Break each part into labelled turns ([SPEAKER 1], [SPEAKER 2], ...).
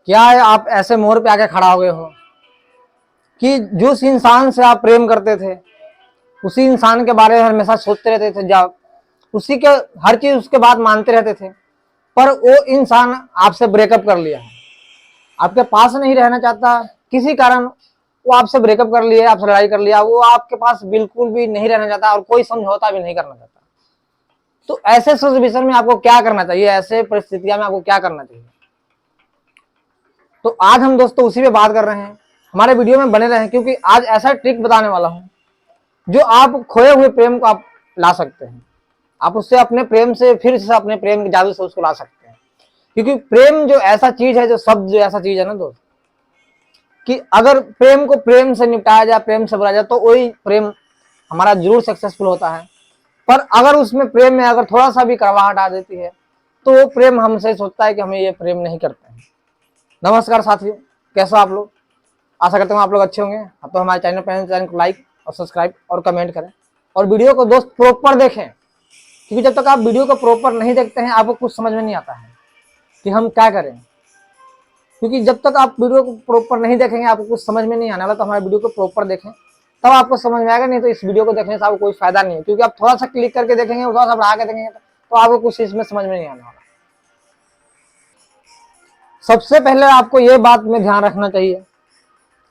[SPEAKER 1] क्या है आप ऐसे मोड़ पे आके खड़ा हो गए हो कि जिस इंसान से आप प्रेम करते थे उसी इंसान के बारे में हमेशा सोचते रहते थे, जब उसी के हर चीज उसके बात मानते रहते थे, पर वो इंसान आपसे ब्रेकअप कर लिया है, आपके पास नहीं रहना चाहता, किसी कारण वो आपसे ब्रेकअप कर लिया, आपसे लड़ाई कर लिया, वो आपके पास बिल्कुल भी नहीं रहना चाहता और कोई समझौता भी नहीं करना चाहता। तो ऐसे सिचुएशन में आपको क्या करना चाहिए, ऐसे परिस्थितियों में आपको क्या करना चाहिए? तो आज हम दोस्तों उसी पे बात कर रहे हैं, हमारे वीडियो में बने रहें, क्योंकि आज ऐसा ट्रिक बताने वाला हूं जो आप खोए हुए प्रेम को आप ला सकते हैं। आप उससे अपने प्रेम से फिर से अपने प्रेम के जादू से उसको ला सकते हैं, क्योंकि प्रेम जो ऐसा चीज है, जो शब्द जो ऐसा चीज है ना दोस्त, कि अगर प्रेम को प्रेम से निपटाया जाए, प्रेम से बुलाया जाए, तो वही प्रेम हमारा जरूर सक्सेसफुल होता है। पर अगर उसमें प्रेम में अगर थोड़ा सा भी कड़वाहट आ जाती है तो वो प्रेम हमसे सोचता है कि हमें ये प्रेम नहीं करते हैं। नमस्कार साथियों, कैसे आप लोग? आशा करता हूँ आप लोग अच्छे होंगे। अब तो हमारे चैनल को लाइक और सब्सक्राइब और कमेंट करें और वीडियो को दोस्त प्रॉपर देखें, क्योंकि जब तक आप वीडियो को प्रॉपर नहीं देखते हैं आपको कुछ समझ में नहीं आता है कि हम क्या करें। क्योंकि जब तक आप वीडियो को प्रॉपर नहीं देखेंगे आपको कुछ समझ में नहीं आने वाला। तो हमारे वीडियो को प्रॉपर देखें तब आपको समझ में आएगा, नहीं तो इस वीडियो को देखने से आपको कोई फायदा नहीं है, क्योंकि आप थोड़ा सा क्लिक करके देखेंगे, थोड़ा सा बढ़ा के देखेंगे तो आपको कुछ इसमें समझ में नहीं आने वाला। सबसे पहले आपको ये बात में ध्यान रखना चाहिए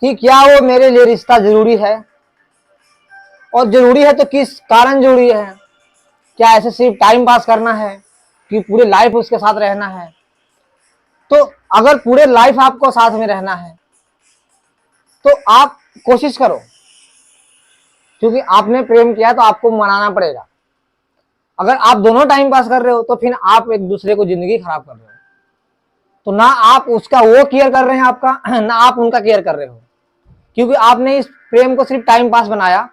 [SPEAKER 1] कि क्या वो मेरे लिए रिश्ता जरूरी है, और जरूरी है तो किस कारण जरूरी है। क्या ऐसे सिर्फ टाइम पास करना है कि पूरी लाइफ उसके साथ रहना है? तो अगर पूरे लाइफ आपको साथ में रहना है तो आप कोशिश करो, क्योंकि आपने प्रेम किया तो आपको मनाना पड़ेगा। अगर आप दोनों टाइम पास कर रहे हो तो फिर आप एक दूसरे को जिंदगी खराब कर रहे हो। तो ना आप उसका वो केयर कर रहे हैं आपका, ना आप उनका केयर कर रहे हो, क्योंकि आपने इस प्रेम को सिर्फ टाइम पास बनाया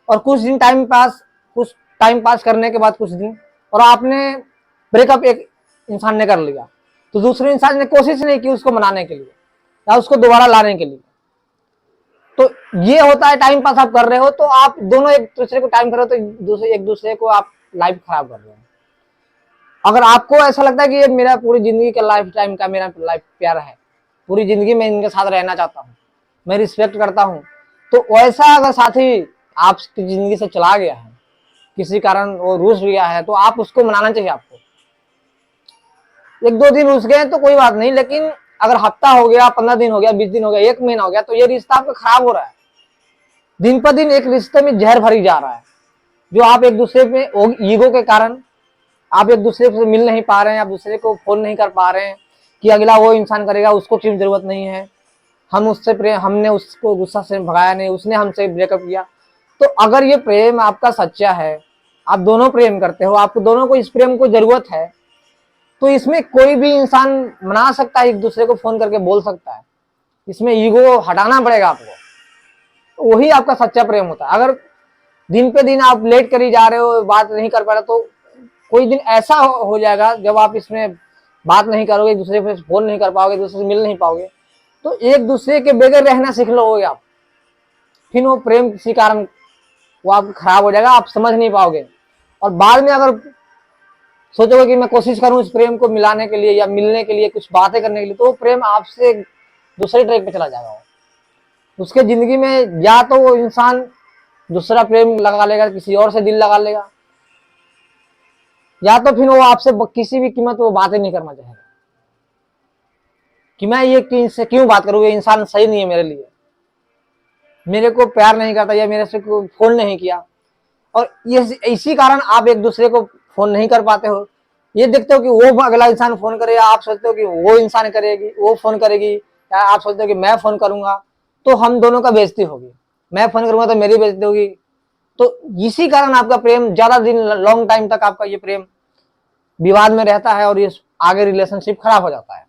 [SPEAKER 1] और कुछ टाइम पास करने के बाद कुछ दिन और आपने ब्रेकअप एक इंसान ने कर लिया, तो दूसरे इंसान ने कोशिश नहीं की उसको मनाने के लिए या उसको दोबारा लाने के लिए। तो ये होता है, टाइम पास आप कर रहे हो तो आप दोनों एक दूसरे को टाइम कर रहे हो, तो एक दूसरे को आप लाइफ खराब कर रहे हो। अगर आपको ऐसा लगता है कि ये मेरा पूरी जिंदगी का लाइफ टाइम का मेरा लाइफ प्यार है, पूरी जिंदगी में इनके साथ रहना चाहता हूँ, मैं रिस्पेक्ट करता हूँ, तो वैसा अगर साथी आपकी जिंदगी से चला गया है, किसी कारण वो रूस गया है, तो आप उसको मनाना चाहिए। आपको एक दो दिन रुस गए तो कोई बात नहीं, लेकिन अगर हफ्ता हो गया, 15 दिन हो गया, 20 दिन हो गया, 1 महीना हो गया, तो ये रिश्ता आपका खराब हो रहा है। दिन पर दिन एक रिश्ते में जहर भरी जा रहा है, जो आप एक दूसरे में ईगो के कारण आप एक दूसरे से मिल नहीं पा रहे हैं, आप दूसरे को फोन नहीं कर पा रहे हैं कि अगला वो इंसान करेगा, उसको क्यों जरूरत नहीं है, हमने उसको गुस्सा से भगाया नहीं, उसने हमसे ब्रेकअप किया। तो अगर ये प्रेम आपका सच्चा है, आप दोनों प्रेम करते हो, आपको दोनों को इस प्रेम को जरूरत है, तो इसमें कोई भी इंसान मना सकता है, एक दूसरे को फोन करके बोल सकता है। इसमें ईगो हटाना पड़ेगा आपको, वही आपका सच्चा प्रेम होता है। अगर दिन पे दिन आप लेट करी जा रहे हो, बात नहीं कर पा रहे, तो कोई दिन ऐसा हो जाएगा जब आप इसमें बात नहीं करोगे, एक दूसरे पे फोन नहीं कर पाओगे, एक दूसरे से मिल नहीं पाओगे, तो एक दूसरे के बगैर रहना सीख लोगे आप। फिर वो प्रेम किसी कारण वो आप खराब हो जाएगा, आप समझ नहीं पाओगे। और बाद में अगर सोचोगे कि मैं कोशिश करूं इस प्रेम को मिलाने के लिए या मिलने के लिए, कुछ बातें करने के लिए, तो वो प्रेम आपसे दूसरे ट्रैक पे चला जाएगा। उसके जिंदगी में या तो वो इंसान दूसरा प्रेम लगा लेगा, किसी और से दिल लगा लेगा, या तो फिर वो आपसे किसी भी कीमत वो बातें नहीं करना चाहेगा कि मैं ये इससे क्यों बात करूँ, ये इंसान सही नहीं है मेरे लिए, मेरे को प्यार नहीं करता या मेरे से फोन नहीं किया। और ये इसी कारण आप एक दूसरे को फोन नहीं कर पाते हो। ये देखते हो कि वो अगला इंसान फोन करेगा, आप सोचते हो कि वो इंसान करेगी, वो फोन करेगी, या आप सोचते हो कि मैं फोन करूंगा तो हम दोनों का बेइज्जती होगी, मैं फोन करूंगा तो मेरी बेइज्जती होगी। तो इसी कारण आपका प्रेम ज्यादा दिन, लॉन्ग टाइम तक आपका ये प्रेम विवाद में रहता है और ये आगे रिलेशनशिप खराब हो जाता है।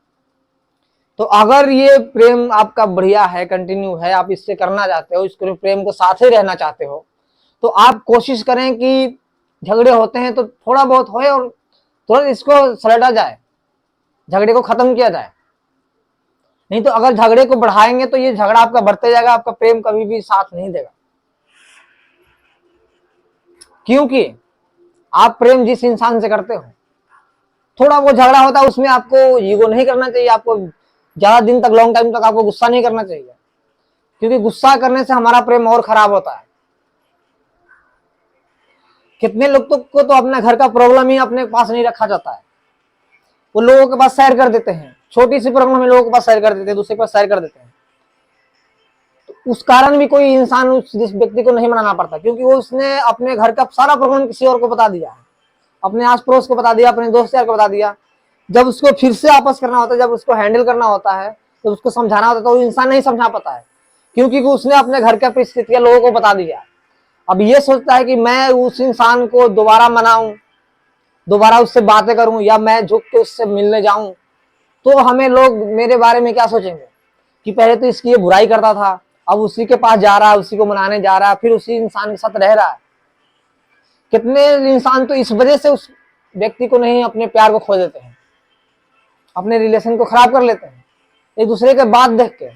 [SPEAKER 1] तो अगर ये प्रेम आपका बढ़िया है, कंटिन्यू है, आप इससे करना चाहते हो, इसको प्रेम को साथ ही रहना चाहते हो, तो आप कोशिश करें कि झगड़े होते हैं तो थोड़ा बहुत होए और तुरंत इसको सलटा जाए, झगड़े को खत्म किया जाए। नहीं तो अगर झगड़े को बढ़ाएंगे तो ये झगड़ा आपका बढ़ते जाएगा, आपका प्रेम कभी भी साथ नहीं देगा। क्योंकि आप प्रेम जिस इंसान से करते हो, थोड़ा वो झगड़ा होता है उसमें आपको ईगो नहीं करना चाहिए, आपको ज्यादा दिन तक, लॉन्ग टाइम तक आपको गुस्सा नहीं करना चाहिए, क्योंकि गुस्सा करने से हमारा प्रेम और खराब होता है। कितने लोग को तो अपने घर का प्रॉब्लम ही अपने पास नहीं रखा जाता है, वो लोगों के पास शेयर कर देते हैं। छोटी सी प्रॉब्लम है लोगों के पास शेयर कर देते हैं, दूसरे के पास शेयर कर देते हैं। तो उस कारण भी कोई इंसान जिस व्यक्ति को नहीं मनाना पड़ता, क्योंकि वो उसने अपने घर का सारा प्रॉब्लम किसी और को बता दिया है, अपने आस पड़ोस को बता दिया, अपने दोस्त यार को बता दिया। जब उसको फिर से आपस करना होता है, जब उसको हैंडल करना होता है, जब उसको समझाना होता है, तो वो इंसान नहीं समझा पाता है, क्योंकि उसने अपने घर का परिस्थितियां लोगों को बता दिया। अब ये सोचता है कि मैं उस इंसान को दोबारा मनाऊं, दोबारा उससे बातें करूं, या मैं झुक के उससे मिलने जाऊं, तो हमें लोग मेरे बारे में क्या सोचेंगे कि पहले तो इसकी ये बुराई करता था, अब उसी के पास जा रहा है, उसी को मनाने जा रहा है, फिर उसी इंसान के साथ रह रहा है। कितने इंसान तो इस वजह से उस व्यक्ति को नहीं, अपने प्यार को खो देते हैं, अपने रिलेशन को खराब कर लेते हैं एक दूसरे के बात देख के,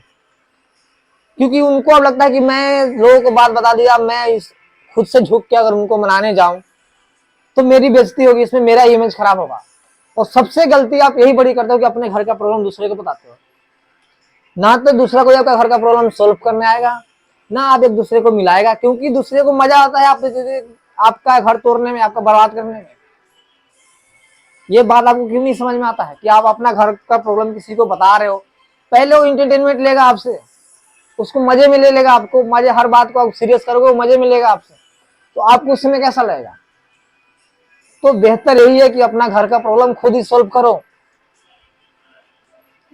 [SPEAKER 1] क्योंकि उनको अब लगता है कि मैं लोगों को बात बता दिया, मैं इस खुद से झुक के अगर उनको मनाने जाऊं तो मेरी बेइज्जती होगी, इसमें मेरा इमेज खराब होगा। और सबसे गलती आप यही बड़ी करते हो कि अपने घर का प्रॉब्लम दूसरे को बताते हो। ना तो दूसरा कोई आपका घर का प्रॉब्लम सोल्व करने आएगा, ना आप एक दूसरे को मिलाएगा, क्योंकि दूसरे को मजा आता है आपका घर तोड़ने में, आपका बर्बाद करने में। ये बात आपको क्यों नहीं समझ में आता है कि आप अपना घर का प्रॉब्लम किसी को बता रहे हो, पहले वो इंटरटेनमेंट लेगा आपसे, उसको मजे में ले लेगा, आपको मजे, हर बात को आप सीरियस करोगे वो मजे में लेगा आपसे, तो आपको उस समय कैसा लगेगा। तो बेहतर यही है कि अपना घर का प्रॉब्लम खुद ही सोल्व करो,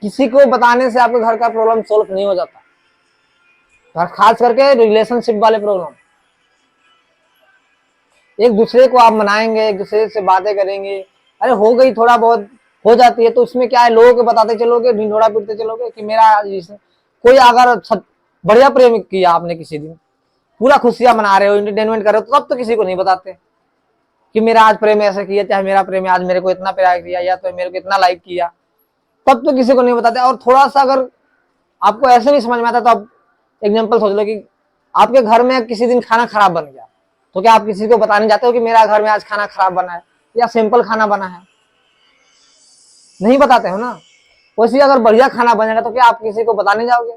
[SPEAKER 1] किसी को बताने से आपके घर का प्रॉब्लम सोल्व नहीं हो जाता, और खास करके रिलेशनशिप वाले प्रॉब्लम। एक दूसरे को आप मनाएंगे, एक दूसरे से बातें करेंगे, अरे हो गई थोड़ा बहुत हो जाती है, तो उसमें क्या है, लोगों को बताते चलोगे, ढिंढोरा पीटते चलोगे कि मेरा कोई अगर बढ़िया प्रेम किया आपने किसी दिन, पूरा खुशियां मना रहे हो, एंटरटेनमेंट कर रहे हो, तब तो किसी को नहीं बताते कि मेरा आज प्रेम ऐसा किया, चाहे मेरा प्रेम आज मेरे को इतना प्यार किया, या तो मेरे को इतना लाइक किया, तब तो किसी को नहीं बताते। और थोड़ा सा अगर आपको ऐसे नहीं समझ में आता, तो आप एग्जाम्पल सोच लो कि आपके घर में किसी दिन खाना खराब बन गया, तो क्या आप किसी को बताने जाते हो कि मेरा घर में आज खाना खराब बना है, या सिंपल खाना बना है? नहीं बताते हो ना। वैसे अगर बढ़िया खाना बनेगा तो क्या आप किसी को बताने जाओगे?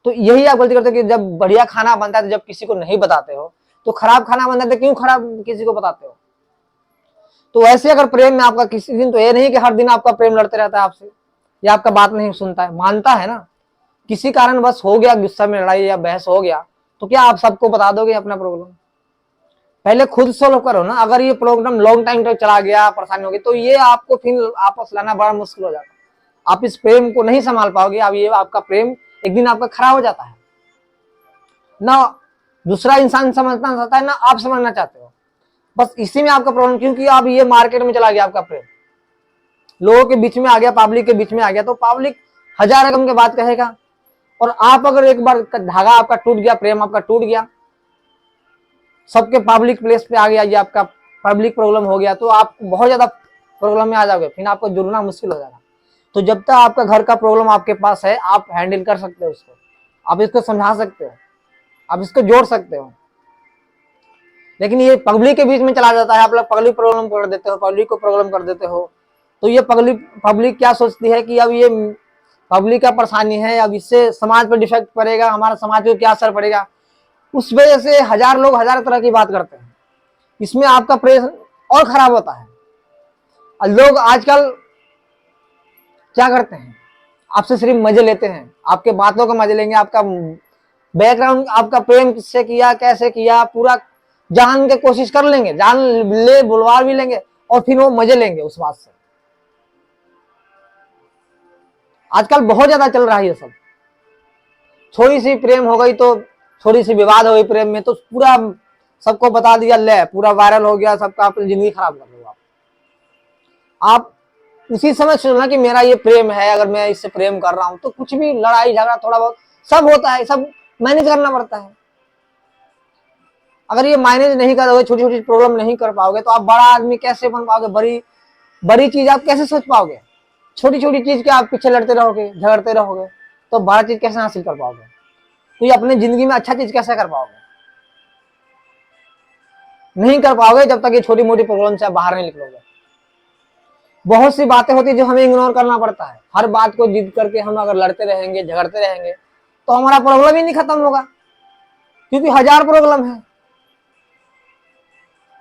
[SPEAKER 1] तो यही आप गलती करते हो कि जब बढ़िया खाना बनता है तो जब किसी को नहीं बताते हो, तो खराब खाना बनता है तो क्यों खराब किसी को बताते हो? तो वैसे अगर प्रेम में आपका किसी दिन, तो ये नहीं कि हर दिन आपका प्रेम लड़ते रहता है आपसे, या आपका बात नहीं सुनता है, मानता है ना, किसी कारण बस हो गया, गुस्सा में लड़ाई या बहस हो गया, तो क्या आप सबको बता दोगे अपना प्रॉब्लम? पहले खुद सोल्व करो ना। अगर ये प्रॉब्लम लॉन्ग टाइम तक चला गया, परेशानी होगी, तो ये आपको फिर आपस लाना बड़ा मुश्किल हो जाता, आप इस प्रेम को नहीं संभाल पाओगे। अब ये आपका प्रेम एक दिन आपका खराब हो जाता है, ना दूसरा इंसान समझना चाहता है, ना आप समझना चाहते हो, बस इसी में आपका प्रॉब्लम। क्योंकि अब ये मार्केट में चला गया आपका प्रेम, लोगों के बीच में आ गया, पब्लिक के बीच में आ गया, तो पब्लिक हजार रकम के बात कहेगा, और आप अगर एक बार धागा आपका टूट गया, प्रेम आपका टूट गया, सबके पब्लिक प्लेस पे आ गया, ये आपका पब्लिक प्रॉब्लम हो गया, तो आप बहुत ज्यादा प्रॉब्लम में आ जाओगे, फिर आपको जुड़ना मुश्किल हो जाएगा। तो जब तक आपका घर का प्रॉब्लम आपके पास है, आप हैंडल कर सकते हो उसको, आप इसको समझा सकते हो, आप इसको जोड़ सकते हो। लेकिन ये पब्लिक के बीच में चला जाता है, आप लोग पब्लिक प्रॉब्लम कर देते हो, पब्लिक को प्रॉब्लम कर देते हो, तो ये पब्लिक क्या सोचती है कि अब ये पब्लिक का परेशानी है, अब इससे समाज पर डिफेक्ट पड़ेगा, हमारा समाज को क्या असर पड़ेगा, उस वजह से हजार लोग हजार तरह की बात करते हैं, इसमें आपका प्रेम और खराब होता है। और लोग आजकल क्या करते हैं, आपसे सिर्फ मजे लेते हैं, आपके बातों का मजे लेंगे, आपका बैकग्राउंड, आपका प्रेम किससे किया, कैसे किया, पूरा जान के कोशिश कर लेंगे, जान ले बुलवा भी लेंगे, और फिर वो मजे लेंगे उस बात से। आजकल बहुत ज्यादा चल रहा है ये सब। थोड़ी सी प्रेम हो गई तो, थोड़ी सी विवाद हो गई प्रेम में, तो पूरा सबको बता दिया, ले पूरा वायरल हो गया, सबका अपनी जिंदगी खराब कर लो आप उसी समय सोचना कि मेरा ये प्रेम है, अगर मैं इससे प्रेम कर रहा हूं, तो कुछ भी लड़ाई झगड़ा थोड़ा बहुत सब होता है, सब मैनेज करना पड़ता है। अगर ये मैनेज नहीं करोगे, छोटी छोटी प्रॉब्लम नहीं कर पाओगे, तो आप बड़ा आदमी कैसे बन पाओगे, बड़ी बड़ी चीज आप कैसे सोच पाओगे? छोटी छोटी चीज के आप पीछे लड़ते रहोगे, झगड़ते रहोगे, तो बड़ा चीज कैसे हासिल कर पाओगे? तो ये अपनी जिंदगी में अच्छा चीज कैसे कर पाओगे? नहीं कर पाओगे जब तक ये छोटी मोटी प्रॉब्लम से आप बाहर नहीं निकलोगे। बहुत सी बातें होती है जो हमें इग्नोर करना पड़ता है। हर बात को जिद करके हम अगर लड़ते रहेंगे, झगड़ते रहेंगे, तो हमारा प्रॉब्लम ही नहीं खत्म होगा, क्योंकि 1000 प्रॉब्लम है,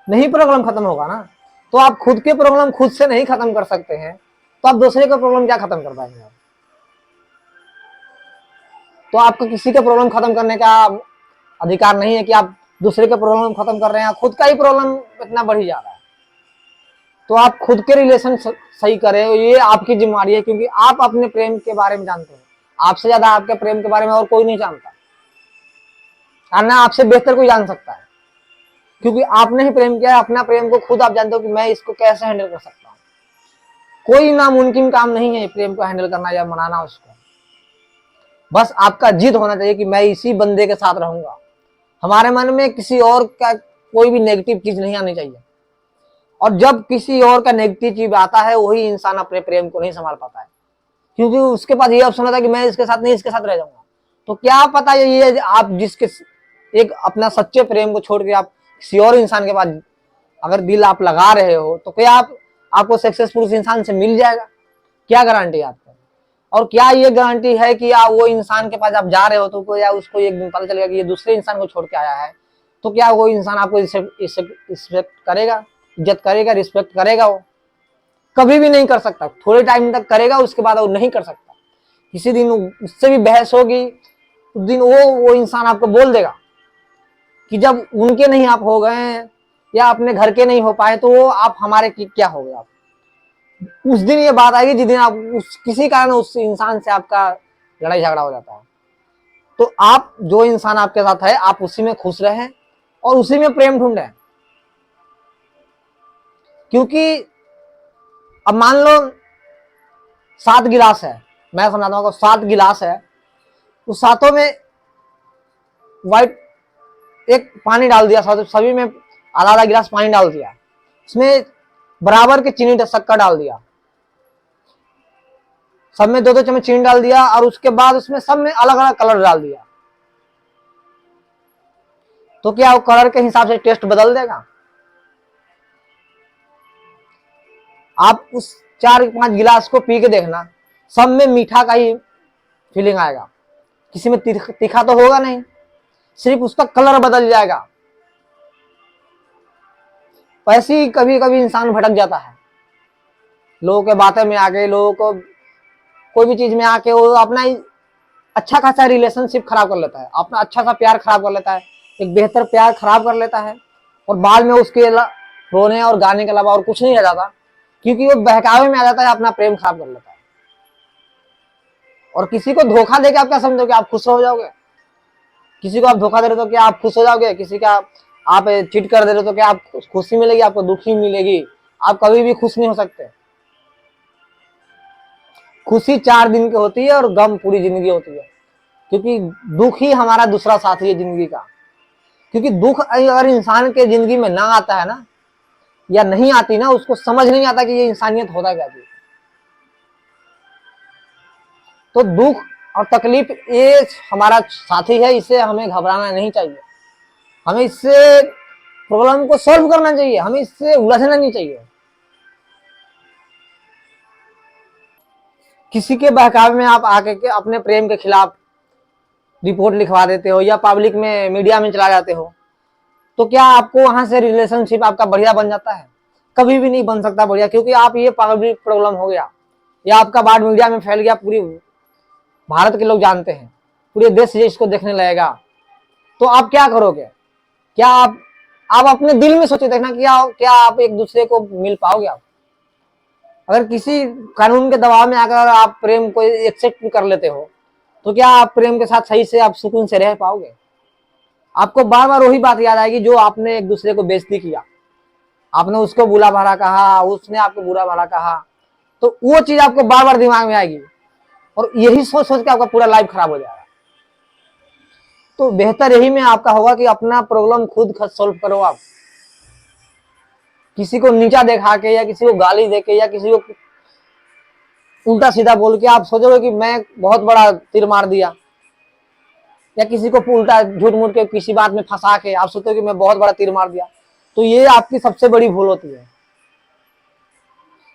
[SPEAKER 1] नहीं प्रॉब्लम खत्म होगा ना। तो आप खुद के प्रॉब्लम खुद से नहीं खत्म कर सकते हैं, तो आप दूसरे का प्रॉब्लम क्या खत्म कर पाएंगे आप? तो आपको किसी का प्रॉब्लम खत्म करने का अधिकार नहीं है कि आप दूसरे का प्रॉब्लम खत्म कर रहे हैं, खुद का ही प्रॉब्लम इतना बढ़ ही जा रहा है। तो आप खुद के रिलेशन सही करें, ये आपकी जिम्मेदारी है, क्योंकि आप अपने प्रेम के बारे में जानते हैं। आपसे ज्यादा आपके प्रेम के बारे में और कोई नहीं जानता, और ना आपसे बेहतर कोई जान सकता है, क्योंकि आपने ही प्रेम किया है। अपना प्रेम को खुद आप जानते हो कि मैं इसको कैसे हैंडल कर सकता हूँ। कोई नामुमकिन काम नहीं है प्रेम को हैंडल करना या मनाना उसको। बस आपका जिद होना चाहिए कि मैं इसी बंदे के साथ रहूंगा। हमारे मन में किसी और का कोई भी नेगेटिव चीज नहीं आनी चाहिए, और जब किसी और का नेगेटिव चीज आता है, वही इंसान अपने प्रेम को नहीं संभाल पाता है, क्योंकि उसके पास ये ऑप्शन होता है कि मैं इसके साथ नहीं, इसके साथ रह जाऊंगा। तो क्या पता ये आप जिसके एक अपना सच्चे प्रेम को छोड़ के आप किसी और इंसान के पास अगर दिल आप लगा रहे हो, तो क्या आपको सक्सेसफुल उस इंसान से मिल जाएगा? क्या गारंटी है आपको? और क्या ये गारंटी है कि आप वो इंसान के पास आप जा रहे हो तो या उसको एक दिन पता चलेगा कि ये दूसरे इंसान को छोड़ के आया है, तो क्या वो इंसान आपको रिस्पेक्ट करेगा, इज्जत करेगा, रिस्पेक्ट करेगा? वो कभी भी नहीं कर सकता। थोड़े टाइम तक करेगा, उसके बाद वो नहीं कर सकता। किसी दिन उससे भी बहस होगी, उस दिन वो इंसान आपको बोल देगा कि जब उनके नहीं आप हो गए या अपने घर के नहीं हो पाए, तो वो आप हमारे क्या हो गए आप। उस दिन ये बात आएगी जिस दिन आप किसी कारण उस इंसान से आपका लड़ाई झगड़ा हो जाता है। तो आप जो इंसान आपके साथ है, आप उसी में खुश रहें और उसी में प्रेम ढूंढें। क्योंकि अब मान लो 7 गिलास है, मैं समझाता हूँ, 7 गिलास है, उस सातों में वाइट एक पानी डाल दिया, सभी में आधा आधा गिलास पानी डाल दिया, उसमें बराबर के चीनी शक्कर डाल दिया, सब में 2-2 चम्मच चीनी डाल दिया, और उसके बाद उसमें सब में अलग अलग कलर डाल दिया। तो क्या वो कलर के हिसाब से टेस्ट बदल देगा? आप उस 4-5 गिलास को पी के देखना, सब में मीठा का ही फीलिंग आएगा, किसी में तीखा तो होगा नहीं, सिर्फ उसका कलर बदल जाएगा। वैसे ही कभी कभी इंसान भटक जाता है, लोगों के बातें में आके, लोगों को कोई भी चीज में आके वो अपना अच्छा खासा रिलेशनशिप खराब कर लेता है, अपना अच्छा सा प्यार खराब कर लेता है, एक बेहतर प्यार खराब कर लेता है, और बाद में उसके रोने और गाने के अलावा और कुछ नहीं रह जाता, क्योंकि वो बहकावे में आ जाता है, अपना प्रेम खराब कर लेता है। और किसी को धोखा देके आप क्या समझोगे आप खुश हो जाओगे? किसी को आप धोखा दे रहे हो तो क्या आप खुश हो जाओगे? किसी का आप चीट कर दे रहे हो तो क्या आप खुशी मिलेगी? आपको दुखी मिलेगी। आप कभी भी खुश नहीं हो सकते। खुशी 4 दिन की होती है और गम पूरी जिंदगी होती है, क्योंकि दुख ही हमारा दूसरा साथी है जिंदगी का। क्योंकि दुख अगर इंसान के जिंदगी में ना आता है ना, या नहीं आती ना, उसको समझ नहीं आता कि ये इंसानियत होता क्या चीज। तो दुख और तकलीफ ये हमारा साथी है, इससे हमें घबराना नहीं चाहिए, हमें इससे प्रॉब्लम को सॉल्व करना चाहिए, हमें इससे उलझना नहीं चाहिए। किसी के बहकावे में आप आके के अपने प्रेम के खिलाफ रिपोर्ट लिखवा देते हो या पब्लिक में मीडिया में चला जाते हो, तो क्या आपको वहां से रिलेशनशिप आपका बढ़िया बन जाता है? कभी भी नहीं बन सकता बढ़िया, क्योंकि आप ये पब्लिक प्रॉब्लम हो गया, या आपका बात मीडिया में फैल गया, पूरी भारत के लोग जानते हैं, पूरे देश ये इसको देखने लगेगा, तो आप क्या करोगे? क्या आप अपने दिल में सोचे देखना, क्या आप एक दूसरे को मिल पाओगे? आप अगर किसी कानून के दबाव में आकर आप प्रेम को एक्सेप्ट कर लेते हो, तो क्या आप प्रेम के साथ सही से आप सुकून से रह पाओगे? आपको बार बार वही बात याद आएगी जो आपने एक दूसरे को बेइज्जती किया, आपने उसको बुरा भला कहा, उसने आपको बुरा भला कहा, तो वो चीज आपको बार बार दिमाग में आएगी, और यही सोच सोच के आपका पूरा लाइफ खराब हो जाएगा। तो बेहतर यही में आपका होगा कि अपना प्रॉब्लम खुद सॉल्व करो। आप किसी को नीचा दिखा के या किसी को गाली देके या किसी को उल्टा सीधा बोल के आप सोचोगे कि मैं बहुत बड़ा तीर मार दिया, या किसी को उल्टा झूठ मूठ के किसी बात में फंसा के आप सोचोगे कि मैं बहुत बड़ा तीर मार दिया, तो ये आपकी सबसे बड़ी भूल होती है।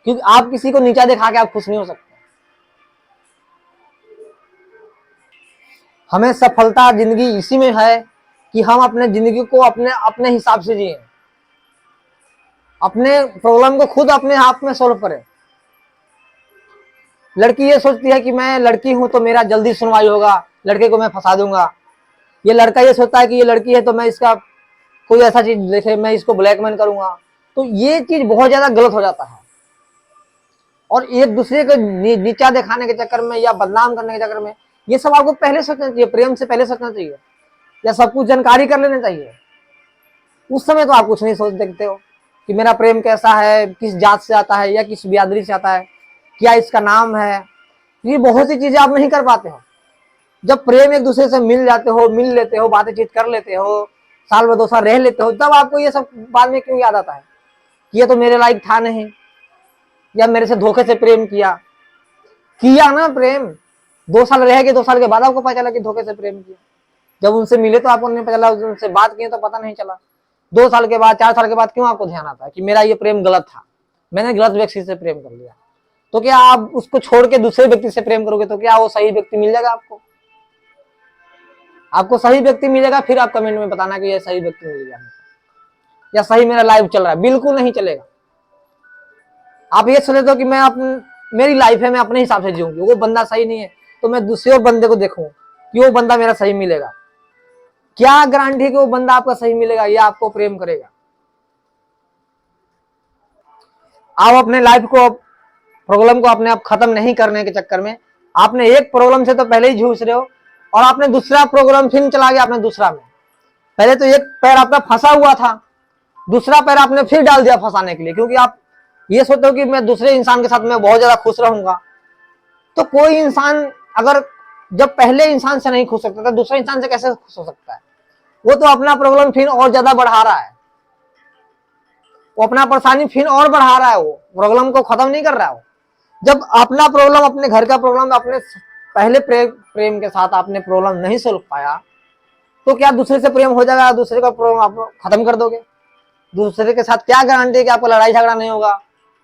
[SPEAKER 1] क्योंकि आप किसी को नीचा दिखा के आप खुश नहीं हो सकते। हमें सफलता जिंदगी इसी में है कि हम अपने जिंदगी को अपने अपने हिसाब से जिए, अपने प्रॉब्लम को खुद अपने आप में सोल्व करें। लड़की ये सोचती है कि मैं लड़की हूं तो मेरा जल्दी सुनवाई होगा, लड़के को मैं फंसा दूंगा। ये लड़का ये सोचता है कि ये लड़की है तो मैं इसका कोई ऐसा चीज देखे मैं इसको ब्लैकमेल करूंगा। तो ये चीज बहुत ज्यादा गलत हो जाता है। और एक दूसरे को नीचा दिखाने के चक्कर में या बदनाम करने के चक्कर में ये सब आपको पहले सोचना चाहिए, प्रेम से पहले सोचना चाहिए, या सब कुछ जानकारी कर लेना चाहिए। उस समय तो आप कुछ नहीं सोच देखते हो कि मेरा प्रेम कैसा है, किस जात से आता है या किस बिरादरी से आता है, क्या इसका नाम है। ये बहुत सी चीजें आप नहीं कर पाते हो। जब प्रेम एक दूसरे से मिल जाते हो, मिल लेते हो, बातचीत कर लेते हो, साल में 2 साल रह लेते हो, तब आपको ये सब बाद में क्यों याद आता है कि ये तो मेरे लायक था नहीं, या मेरे से धोखे से प्रेम किया ना प्रेम। 2 साल रह गए, 2 साल के बाद आपको पता चला कि धोखे से प्रेम किया। जब उनसे मिले तो आपको नहीं पता चला, उनसे बात किए तो पता नहीं चला। 2 साल के बाद, 4 साल के बाद क्यों आपको ध्यान आता है कि मेरा ये प्रेम गलत था, मैंने गलत व्यक्ति से प्रेम कर लिया। तो क्या आप उसको छोड़ के दूसरे व्यक्ति से प्रेम करोगे तो क्या वो सही व्यक्ति मिल जाएगा आपको सही व्यक्ति मिलेगा? फिर आप कमेंट में बताना कि ये सही व्यक्ति मिल गया या सही मेरा लाइफ चल रहा है। बिल्कुल नहीं चलेगा। आप ये सोचते हो कि मैं मेरी लाइफ है, मैं अपने हिसाब से जीऊंगी, वो बंदा सही नहीं है तो मैं दूसरे और बंदे को देखूं कि वो बंदा मेरा सही मिलेगा। क्या गारंटी है कि वो बंदा आपका सही मिलेगा या आपको प्रेम करेगा? आप अपने लाइफ को, प्रॉब्लम को अपने आप खत्म नहीं करने के चक्कर में आपने एक प्रॉब्लम से तो पहले ही जूझ रहे हो, और आपने दूसरा प्रॉब्लम फिर चला गया आपने दूसरा में। पहले तो एक पैर आपका फंसा हुआ था, दूसरा पैर आपने फिर डाल दिया फंसाने के लिए, क्योंकि आप ये सोचते हो कि मैं दूसरे इंसान के साथ मैं बहुत ज्यादा खुश रहूंगा। तो कोई इंसान अगर जब पहले इंसान से नहीं खुश सकता था, दूसरे इंसान से कैसे खुश हो सकता है? वो तो अपना प्रॉब्लम फिर और ज्यादा बढ़ा रहा है, वो अपना परेशानी फिर और बढ़ा रहा है, वो प्रॉब्लम को खत्म नहीं कर रहा है। वो जब अपना प्रॉब्लम, अपने घर का प्रॉब्लम, अपने पहले प्रेम के साथ आपने प्रॉब्लम नहीं सोल्व पाया, तो क्या दूसरे से प्रेम हो जाएगा, दूसरे का प्रॉब्लम आप खत्म कर दोगे? दूसरे के साथ क्या गारंटी है कि आपको लड़ाई झगड़ा नहीं होगा,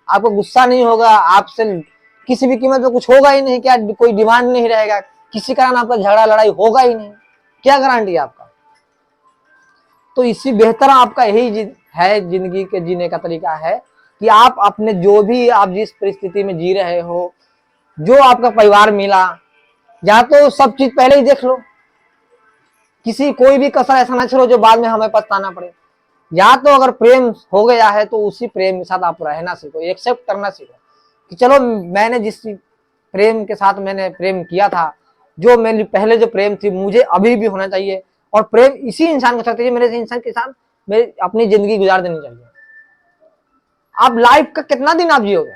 [SPEAKER 1] आपको गुस्सा नहीं होगा, आपसे किसी भी कीमत पे कुछ होगा ही नहीं, क्या कोई डिमांड नहीं रहेगा, किसी कारण आपका झगड़ा लड़ाई होगा ही नहीं? क्या गारंटी है आपका? तो इसी बेहतर आपका यही है, जिंदगी के जीने का तरीका है कि आप अपने जो भी आप जिस परिस्थिति में जी रहे हो, जो आपका परिवार मिला, या तो सब चीज पहले ही देख लो, कोई भी कसर ऐसा ना छोड़ो जो बाद में हमें पछताना पड़े। या तो अगर प्रेम हो गया है तो उसी प्रेम के साथ आप रहना सीखो, एक्सेप्ट करना सीखो कि चलो मैंने जिस प्रेम के साथ मैंने प्रेम किया था, जो मेरी पहले जो प्रेम थी मुझे अभी भी होना चाहिए, और प्रेम इसी इंसान के साथ चाहिए, मेरे इंसान के साथ मेरी अपनी जिंदगी गुजार देनी चाहिए। आप लाइफ का कितना दिन आप जियोगे?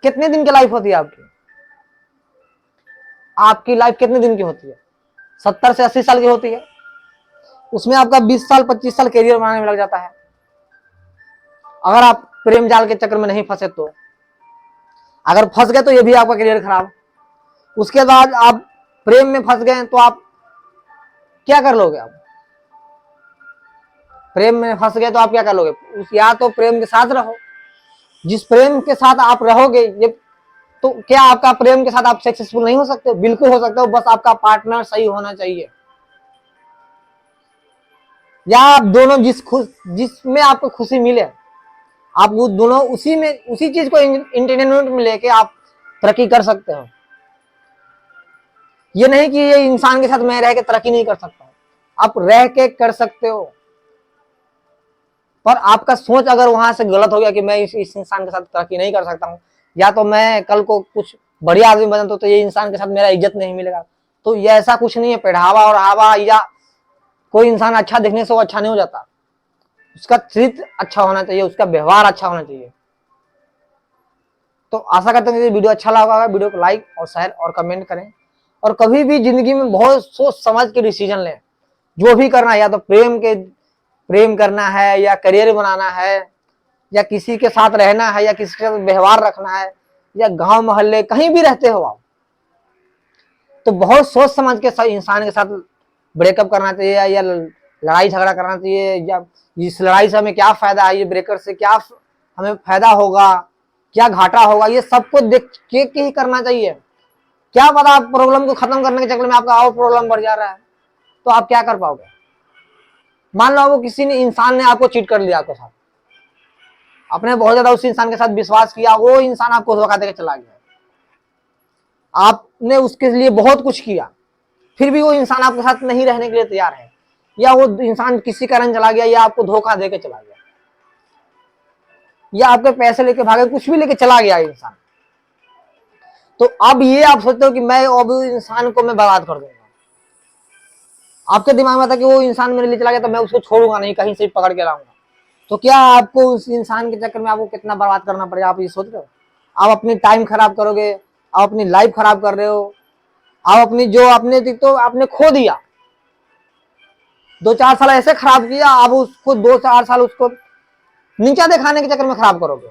[SPEAKER 1] कितने दिन की लाइफ होती है आपकी लाइफ कितने दिन की होती है? 70 से 80 साल की होती है। उसमें आपका 20 साल 25 साल करियर बनाने में लग जाता है, अगर आप प्रेम जाल के चक्कर में नहीं फंसे तो। अगर फंस गए तो ये भी आपका करियर खराब। उसके बाद आप प्रेम में फंस गए तो आप क्या कर लोगे? आप प्रेम में फंस गए तो आप क्या कर लोगे? या तो प्रेम के साथ रहो, जिस प्रेम के साथ आप रहोगे, ये तो क्या आपका प्रेम के साथ आप सक्सेसफुल नहीं हो सकते? बिल्कुल हो सकते हो, बस आपका पार्टनर सही होना चाहिए, या आप दोनों जिसमें आपको खुशी मिले, आप वो दोनों उसी चीज को एंटरटेनमेंट में लेके आप तरक्की कर सकते हो। ये नहीं कि ये इंसान के साथ मैं रह के तरक्की नहीं कर सकता, आप रह के कर सकते हो, पर आपका सोच अगर वहां से गलत हो गया कि मैं इस इंसान के साथ तरक्की नहीं कर सकता हूँ, या तो मैं कल को कुछ बढ़िया आदमी बना तो ये इंसान के साथ मेरा इज्जत नहीं मिलेगा, तो ये ऐसा कुछ नहीं है। पढ़ावा और हवा, या कोई इंसान अच्छा दिखने से वो अच्छा नहीं हो जाता, उसका चरित्र अच्छा होना चाहिए, उसका व्यवहार अच्छा होना चाहिए। तो आशा करते हैं कि वीडियो अच्छा लगा होगा। वीडियो को लाइक और शेयर और कमेंट करें, और कभी भी जिंदगी में बहुत सोच समझ के डिसीजन लें। जो भी करना है, या तो प्रेम करना है, या करियर बनाना है, या किसी के साथ रहना है, या किसी के साथ व्यवहार रखना है, या गांव मोहल्ले कहीं भी रहते हो आप, तो बहुत सोच समझ के इंसान के साथ ब्रेकअप करना चाहिए, या लड़ाई झगड़ा करना चाहिए, या इस लड़ाई से हमें क्या फायदा है, ये ब्रेकअप से क्या हमें फायदा होगा, क्या घाटा होगा, ये सब कुछ देख के ही करना चाहिए। क्या पता आप प्रॉब्लम को खत्म करने के चक्कर में आपका और प्रॉब्लम बढ़ जा रहा है, तो आप क्या कर पाओगे। मान लो वो किसी ने इंसान ने आपको चीट कर लिया, आपके साथ आपने बहुत ज्यादा उस इंसान के साथ विश्वास किया, वो इंसान आपको धोखा देकर चला गया, आपने उसके लिए बहुत कुछ किया, फिर भी वो इंसान आपके साथ नहीं रहने के लिए तैयार है, या वो इंसान किसी कारण चला गया, या आपको धोखा देकर चला गया, या आपके पैसे लेके भागे, कुछ भी लेके चला गया इंसान, तो अब ये आप सोचते हो कि मैं अब इंसान को मैं बर्बाद कर दूंगा। आपके दिमाग में था कि वो इंसान मेरे लिए चला गया तो मैं उसको छोड़ूंगा नहीं, कहीं से पकड़ के लाऊंगा। तो क्या आपको उस इंसान के चक्कर में आपको कितना बर्बाद करना पड़ेगा, आप ये सोच रहे हो। आप अपनी टाइम खराब करोगे, आप अपनी लाइफ खराब कर रहे हो, आप अपनी जो आपने तो आपने खो दिया, 2-4 साल ऐसे खराब किया, आप उसको 2-4 साल उसको नीचा दिखाने के चक्कर में खराब करोगे।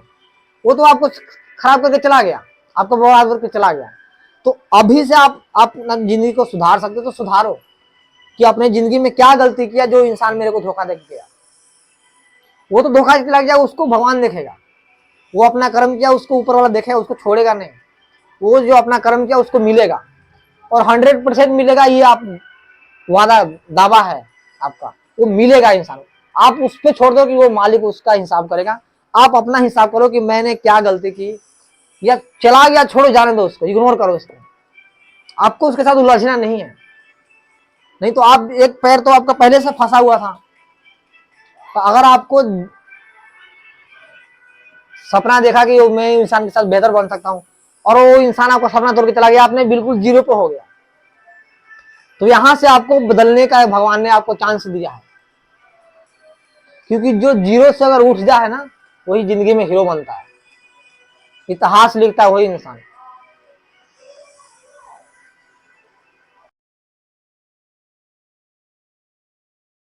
[SPEAKER 1] वो तो आपको खराब करके चला गया, आपको बर्बाद करके चला गया। तो अभी से आप अपना जिंदगी को सुधार सकते हो तो सुधारो, कि अपने जिंदगी में क्या गलती किया जो इंसान मेरे को धोखा दे गया। वो तो धोखा चला गया, उसको भगवान देखेगा, वो अपना कर्म किया उसको ऊपर वाला देखेगा, उसको छोड़ेगा नहीं। वो जो अपना कर्म किया उसको मिलेगा, और 100% मिलेगा, ये आप वादा दावा है आपका, वो मिलेगा इंसान। आप उस पर छोड़ दो कि वो मालिक उसका हिसाब करेगा, आप अपना हिसाब करो कि मैंने क्या गलती की, या चला गया छोड़ो, जाने दो उसको, इग्नोर करो इसको, आपको उसके साथ उलझना नहीं है। नहीं तो आप एक पैर तो आपका पहले से फंसा हुआ था। तो अगर आपको सपना देखा कि मैं इंसान के साथ बेहतर बन सकता हूं, और वो इंसान आपका सपना तोड़ के चला गया, आपने बिल्कुल जीरो पे हो गया, तो यहां से आपको बदलने का भगवान ने आपको चांस दिया है। क्योंकि जो जीरो से अगर उठ जाए ना, वही जिंदगी में हीरो बनता है, इतिहास लिखता है वही इंसान।